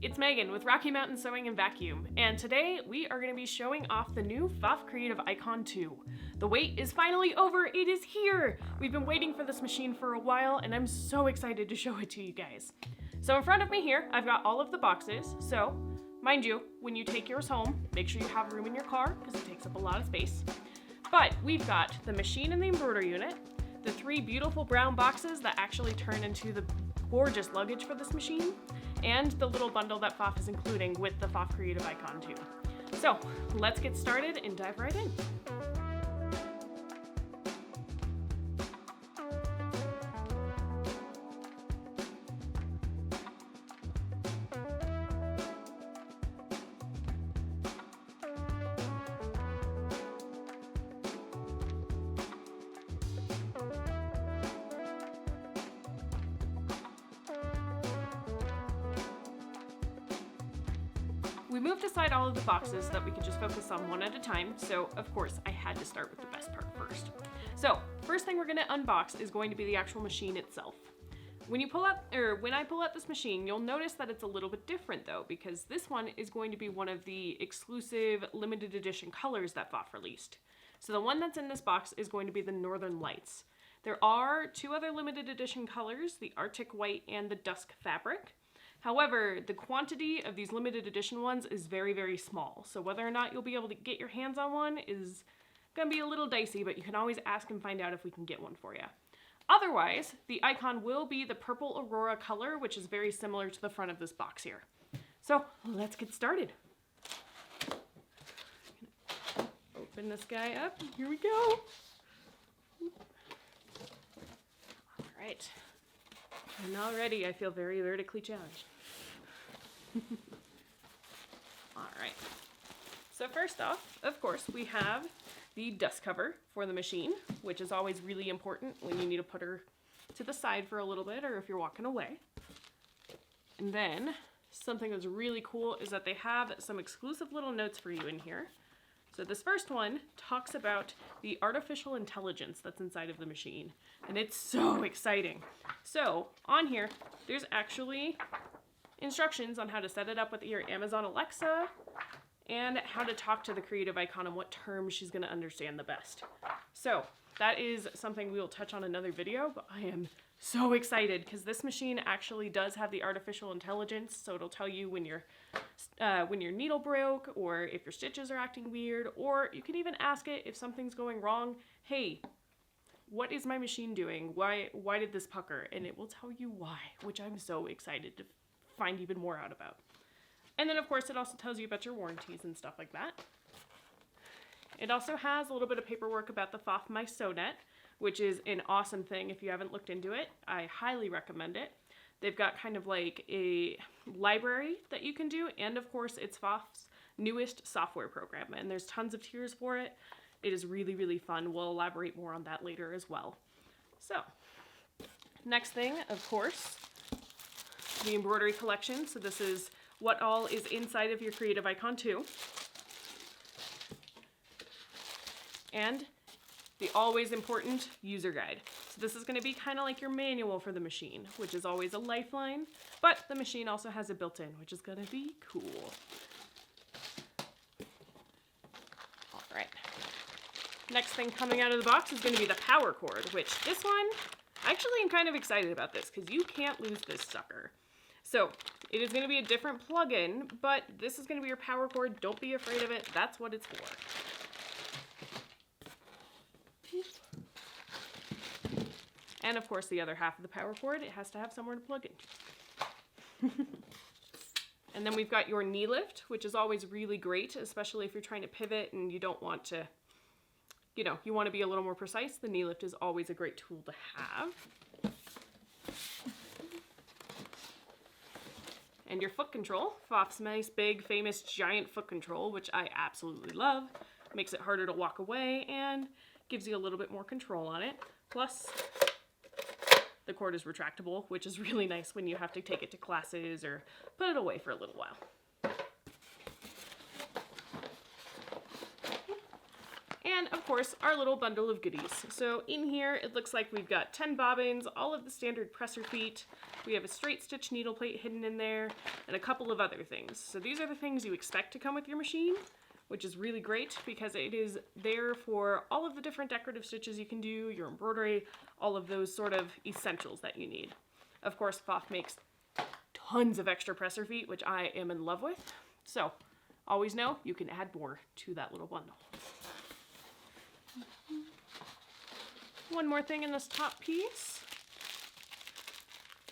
it's Megan with Rocky Mountain Sewing and Vacuum, and today we are going to be showing off the new Pfaff Creative Icon 2. The wait is finally over, it is here! We've been waiting for this machine for a while, and I'm so excited to show it to you guys. So in front of me here, I've got all of the boxes, so mind you, when you take yours home, make sure you have room in your car, because it takes up a lot of space. But we've got the machine and the embroidery unit, the 3 beautiful brown boxes that actually turn into the gorgeous luggage for this machine, and the little bundle that Pfaff is including with the Pfaff Creative Icon 2. So let's get started and dive right in. We moved aside all of the boxes so that we could just focus on one at a time, so of course I had to start with the best part first. So, first thing we're going to unbox is going to be the actual machine itself. When I pull out this machine, you'll notice that it's a little bit different though, because this one is going to be one of the exclusive limited edition colors that Pfaff released. So the one that's in this box is going to be the Northern Lights. There are 2 other limited edition colors, the Arctic White and the Dusk Fabric. However, the quantity of these limited edition ones is very, very small. So whether or not you'll be able to get your hands on one is gonna be a little dicey, but you can always ask and find out if we can get one for you. Otherwise, the icon will be the purple Aurora color, which is very similar to the front of this box here. So let's get started. Open this guy up. Here we go. All right. And already I feel very vertically challenged. Alright, so first off, of course, we have the dust cover for the machine, which is always really important when you need to put her to the side for a little bit or if you're walking away. And then something that's really cool is that they have some exclusive little notes for you in here. So this first one talks about the artificial intelligence that's inside of the machine, and it's so exciting. So on here, there's actually instructions on how to set it up with your Amazon Alexa and how to talk to the creative icon and what terms she's going to understand the best. So that is something we will touch on another video, but I am so excited because this machine actually does have the artificial intelligence, so it'll tell you when your needle broke or if your stitches are acting weird, or you can even ask it if something's going wrong. Hey, what is my machine doing? Why did this pucker? And it will tell you why, which I'm so excited to find even more out about. And then of course it also tells you about your warranties and stuff like that. It also has a little bit of paperwork about the Pfaff Machines, which is an awesome thing. If you haven't looked into it, I highly recommend it. They've got kind of like a library that you can do, and of course it's Pfaff's newest software program, and there's tons of tiers for it. It is really, really fun. We'll elaborate more on that later as well. So, next thing, of course, the embroidery collection. So this is what all is inside of your Creative Icon 2. And the always important user guide. So this is going to be kind of like your manual for the machine, which is always a lifeline, but the machine also has it built in, which is going to be cool. All right. Next thing coming out of the box is going to be the power cord, which this one, actually I'm kind of excited about this because you can't lose this sucker. So it is going to be a different plug-in, but this is going to be your power cord. Don't be afraid of it. That's what it's for. And of course the other half of the power cord, it has to have somewhere to plug into. And then we've got your knee lift, which is always really great, especially if you're trying to pivot and you don't want to, you want to be a little more precise. The knee lift is always a great tool to have. And your foot control, Pfaff's nice, big, famous, giant foot control, which I absolutely love. Makes it harder to walk away and gives you a little bit more control on it. Plus, the cord is retractable, which is really nice when you have to take it to classes or put it away for a little while. And of course, our little bundle of goodies. So in here, it looks like we've got 10 bobbins, all of the standard presser feet. We have a straight stitch needle plate hidden in there, and a couple of other things. So these are the things you expect to come with your machine, which is really great because it is there for all of the different decorative stitches you can do, your embroidery, all of those sort of essentials that you need. Of course, Pfaff makes tons of extra presser feet, which I am in love with. So always know you can add more to that little bundle. One more thing in this top piece.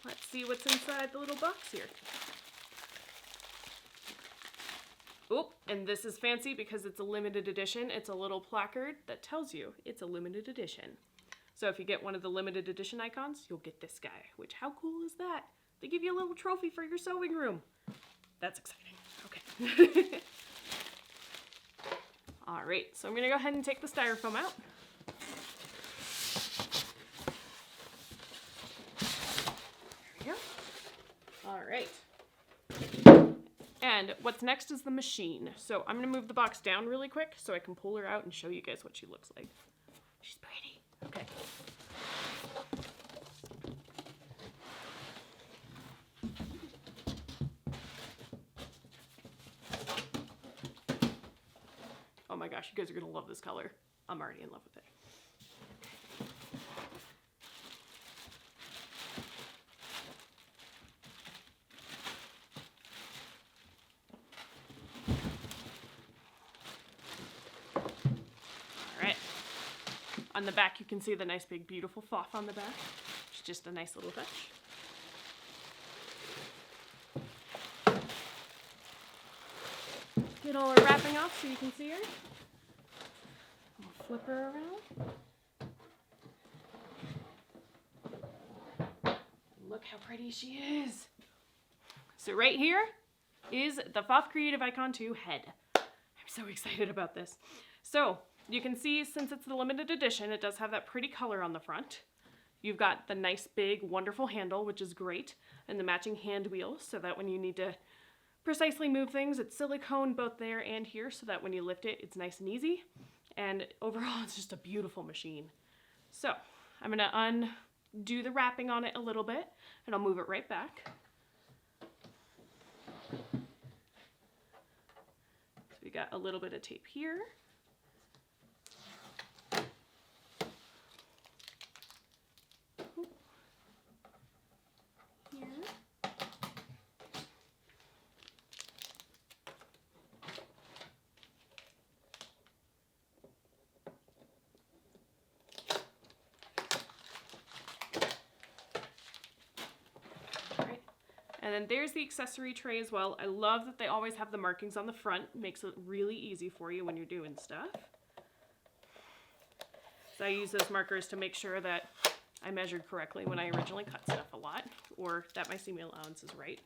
Let's see what's inside the little box here. Oh, and this is fancy because it's a limited edition. It's a little placard that tells you it's a limited edition. So if you get one of the limited edition icons, you'll get this guy, which how cool is that? They give you a little trophy for your sewing room. That's exciting. Okay. All right, so I'm gonna go ahead and take the styrofoam out. There we go. All right. And what's next is the machine. So I'm gonna move the box down really quick so I can pull her out and show you guys what she looks like. She's pretty. Okay. Oh my gosh, you guys are gonna love this color. I'm already in love with it. On the back, you can see the nice big beautiful Pfaff on the back. It's just a nice little touch. Get all our wrapping off so you can see her. We'll flip her around. Look how pretty she is. So right here is the Pfaff Creative Icon 2 head. I'm so excited about this. So you can see, since it's the limited edition, it does have that pretty color on the front. You've got the nice big wonderful handle, which is great, and the matching hand wheel so that when you need to precisely move things, it's silicone both there and here so that when you lift it, it's nice and easy. And overall, it's just a beautiful machine. So I'm gonna undo the wrapping on it a little bit and I'll move it right back. So we got a little bit of tape here. And then there's the accessory tray as well. I love that they always have the markings on the front. Makes it really easy for you when you're doing stuff. So I use those markers to make sure that I measured correctly when I originally cut stuff a lot, or that my seam allowance is right.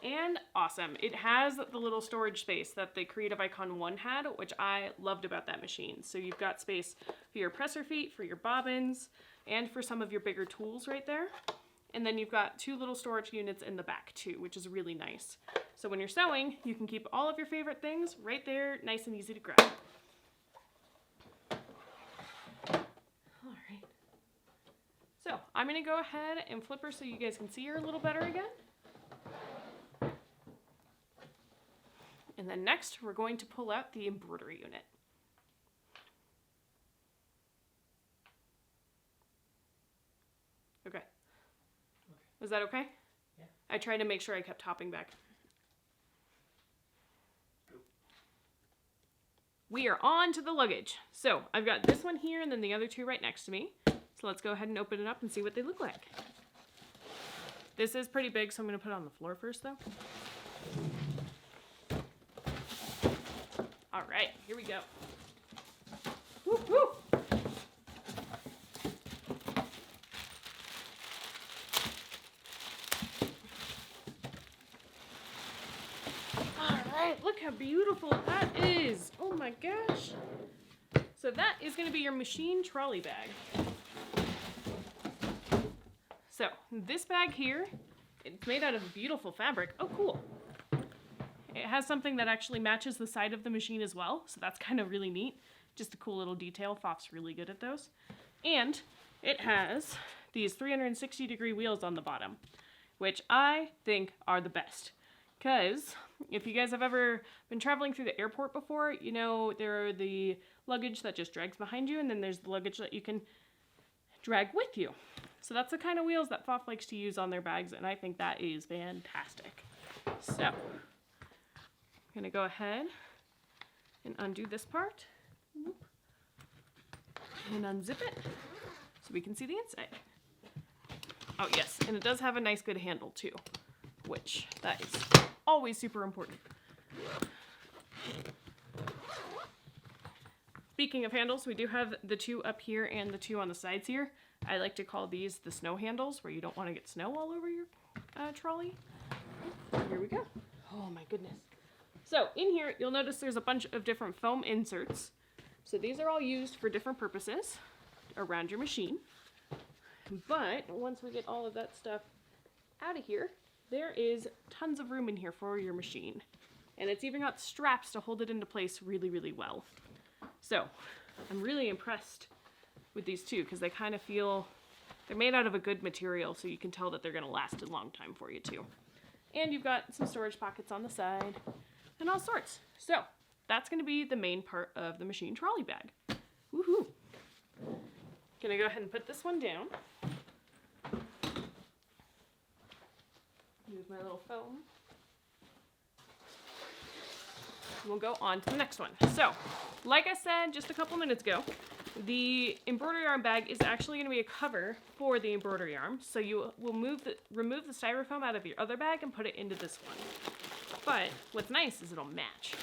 And awesome. It has the little storage space that the Creative Icon 1 had, which I loved about that machine. So you've got space for your presser feet, for your bobbins, and for some of your bigger tools right there. And then you've got 2 little storage units in the back too, which is really nice. So when you're sewing, you can keep all of your favorite things right there, nice and easy to grab. All right. So I'm gonna go ahead and flip her so you guys can see her a little better again. And then next, we're going to pull out the embroidery unit. Okay. Was that okay? Yeah. I tried to make sure I kept hopping back. We are on to the luggage. So I've got this one here and then the other 2 right next to me. So let's go ahead and open it up and see what they look like. This is pretty big, so I'm going to put it on the floor first though. All right, here we go. Woo, woo. All right, look how beautiful that is. Oh my gosh. So that is going to be your machine trolley bag. So this bag here it's made out of beautiful fabric. Oh, cool. It has something that actually matches the side of the machine as well, so that's kind of really neat. Just a cool little detail. Pfaff's really good at those. And it has these 360-degree wheels on the bottom, which I think are the best. Because if you guys have ever been traveling through the airport before, you know there are the luggage that just drags behind you, and then there's the luggage that you can drag with you. So that's the kind of wheels that Pfaff likes to use on their bags, and I think that is fantastic. So I'm going to go ahead and undo this part and unzip it so we can see the inside. Oh yes, and it does have a nice good handle too, which that is always super important. Speaking of handles, we do have the two up here and the two on the sides here. I like to call these the snow handles, where you don't want to get snow all over your trolley. Here we go. Oh my goodness. So in here, you'll notice there's a bunch of different foam inserts. So these are all used for different purposes around your machine. But once we get all of that stuff out of here, there is tons of room in here for your machine. And it's even got straps to hold it into place really, really well. So I'm really impressed with these two because they kind of feel, they're made out of a good material, so you can tell that they're going to last a long time for you too. And you've got some storage pockets on the side and all sorts. So that's going to be the main part of the machine trolley bag. Woohoo! Gonna go ahead and put this one down. Use my little foam. We'll go on to the next one. So, like I said just a couple minutes ago, the embroidery arm bag is actually going to be a cover for the embroidery arm. So you will remove the styrofoam out of your other bag and put it into this one. But what's nice is it'll match.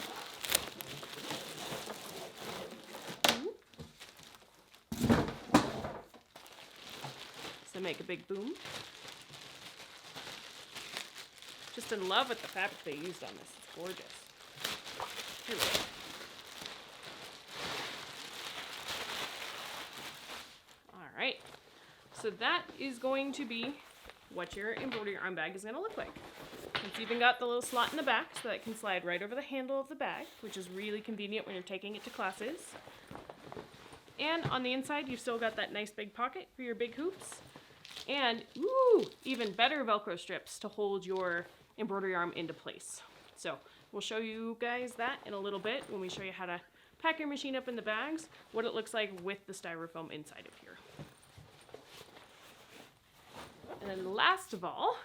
So make a big boom. Just in love with the fabric they used on this. It's gorgeous. Here we go. Alright, so that is going to be what your embroidery arm bag is going to look like. It's even got the little slot in the back so that it can slide right over the handle of the bag, which is really convenient when you're taking it to classes. And on the inside, you've still got that nice big pocket for your big hoops. And, ooh, even better Velcro strips to hold your embroidery arm into place. So we'll show you guys that in a little bit when we show you how to pack your machine up in the bags, what it looks like with the styrofoam inside of here. And then last of all,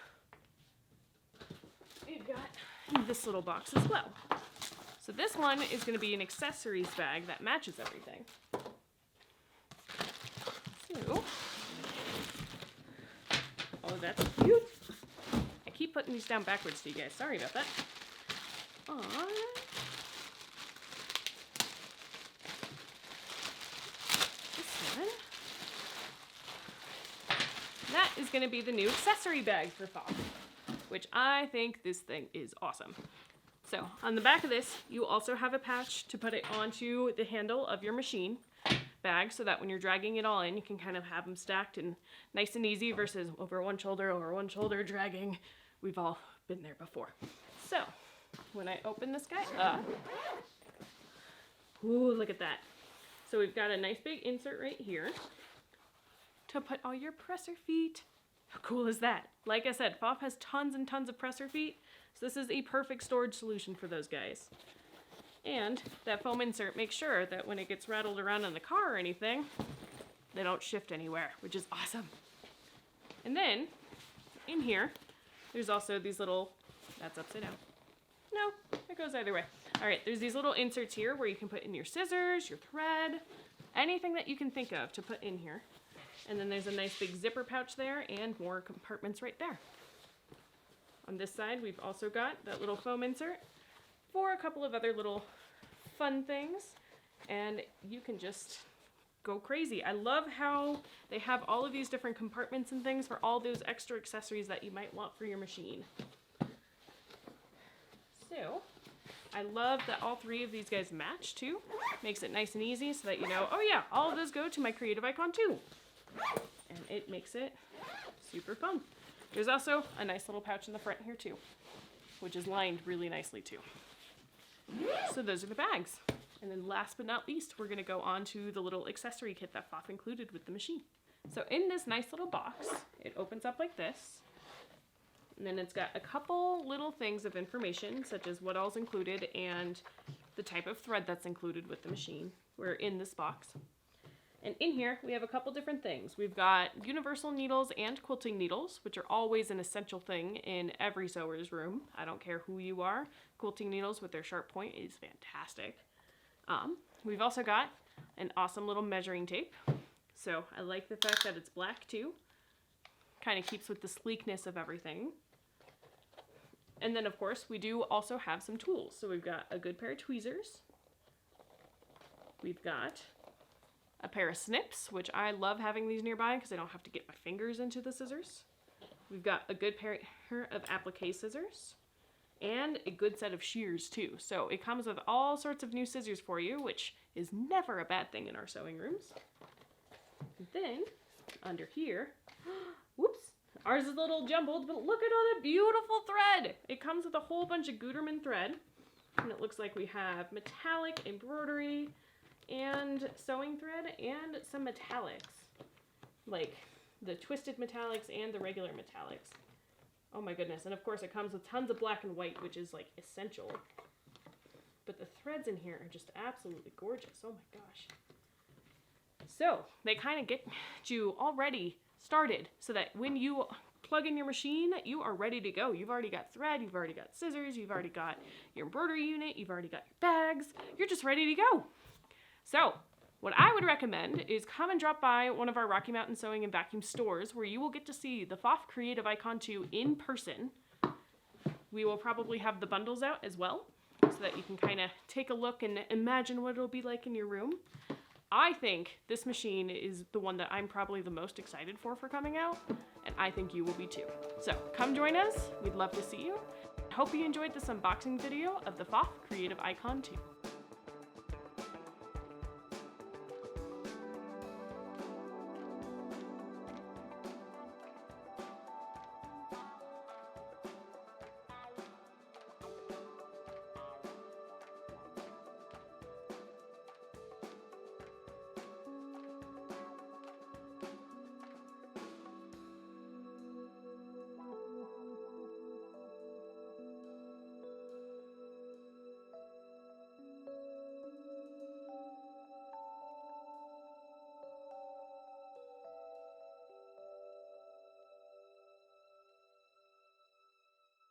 we've got this little box as well. So this one is going to be an accessories bag that matches everything. So, oh, that's cute. I keep putting these down backwards to you guys. Sorry about that. Aww. This one. That is going to be the new accessory bag for Pfaff, which I think this thing is awesome. So on the back of this, you also have a patch to put it onto the handle of your machine bag so that when you're dragging it all in, you can kind of have them stacked and nice and easy versus over one shoulder dragging. We've all been there before. So when I open this guy up, ooh, look at that. So we've got a nice big insert right here to put all your presser feet. How cool is that? Like I said, Pfaff has tons and tons of presser feet, so this is a perfect storage solution for those guys. And that foam insert makes sure that when it gets rattled around in the car or anything, they don't shift anywhere, which is awesome. And then, in here, there's also these little, that's upside down. No, it goes either way. All right, there's these little inserts here where you can put in your scissors, your thread, anything that you can think of to put in here. And then there's a nice big zipper pouch there and more compartments right there. On this side, we've also got that little foam insert for a couple of other little fun things. And you can just go crazy. I love how they have all of these different compartments and things for all those extra accessories that you might want for your machine. So, I love that all three of these guys match too. Makes it nice and easy so that you know, oh yeah, all of those go to my creative icon too. And it makes it super fun. There's also a nice little pouch in the front here too, which is lined really nicely too. So those are the bags. And then last but not least, we're gonna go on to the little accessory kit that Pfaff included with the machine. So in this nice little box, it opens up like this. And then it's got a couple little things of information, such as what all's included and the type of thread that's included with the machine. We're in this box. And in here, we have a couple different things. We've got universal needles and quilting needles, which are always an essential thing in every sewer's room. I don't care who you are. Quilting needles with their sharp point is fantastic. We've also got an awesome little measuring tape. So I like the fact that it's black too. Kind of keeps with the sleekness of everything. And then of course, we do also have some tools. So we've got a good pair of tweezers. We've got a pair of snips, which I love having these nearby because I don't have to get my fingers into the scissors. We've got a good pair of applique scissors and a good set of shears too. So it comes with all sorts of new scissors for you, which is never a bad thing in our sewing rooms. And then under here, whoops, ours is a little jumbled, but look at all that beautiful thread. It comes with a whole bunch of Gutermann thread, and it looks like we have metallic embroidery and sewing thread and some metallics, like the twisted metallics and the regular metallics. Oh my goodness. And of course it comes with tons of black and white, which is like essential. But the threads in here are just absolutely gorgeous. Oh my gosh. So they kind of get you already started so that when you plug in your machine, you are ready to go. You've already got thread, you've already got scissors, you've already got your embroidery unit, you've already got your bags. You're just ready to go. So what I would recommend is come and drop by one of our Rocky Mountain Sewing and Vacuum stores where you will get to see the Pfaff Creative Icon 2 in person. We will probably have the bundles out as well so that you can kind of take a look and imagine what it'll be like in your room. I think this machine is the one that I'm probably the most excited for coming out, and I think you will be too. So come join us. We'd love to see you. Hope you enjoyed this unboxing video of the Pfaff Creative Icon 2.